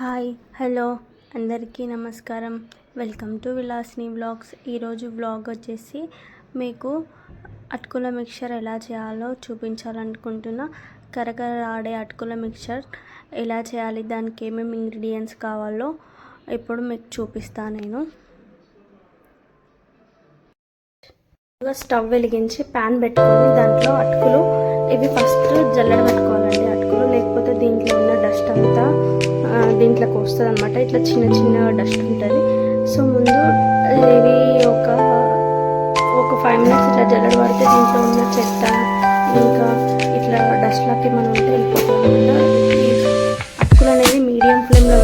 Hi hello అందరికీ నమస్కారం. Welcome to Vilasini vlogs. ఈరోజు వ్లాగ్ వచ్చేసి మీకు అటుకుల మిక్చర్ ఎలా చేయాలో చూపించాలనుకుంటున్నా. కరకరలాడే అటుకుల మిక్చర్ ఎలా చేయాలి, దానికి ఏమేమి ఇంగ్రీడియంట్స్ కావాలో ఇప్పుడు మీకు చూపిస్తాను. నేను స్టవ్ వెలిగించి ప్యాన్ పెట్టుకొని దాంట్లో అటుకులు ఇవి ఫస్ట్ జల్లెడ పెట్టుకోవాలండి. అటుకులు లేకపోతే దీంట్లో ఉన్న డస్ట్ అంతా దీంట్లోకి వస్తుంది అనమాట. ఇట్లా చిన్న చిన్న డస్ట్ ఉంటుంది. సో ముందు ఇవి ఒక 5 minutes ఇట్లా జల్లెడ పడితే దీంట్లో ఉన్న చెత్త ఇంకా ఇట్లా డస్ట్లోకి మనం ఉంటే వెళ్ళిపోతుంది అనమాట. అటుకులు అనేది మీడియం ఫ్లేమ్లో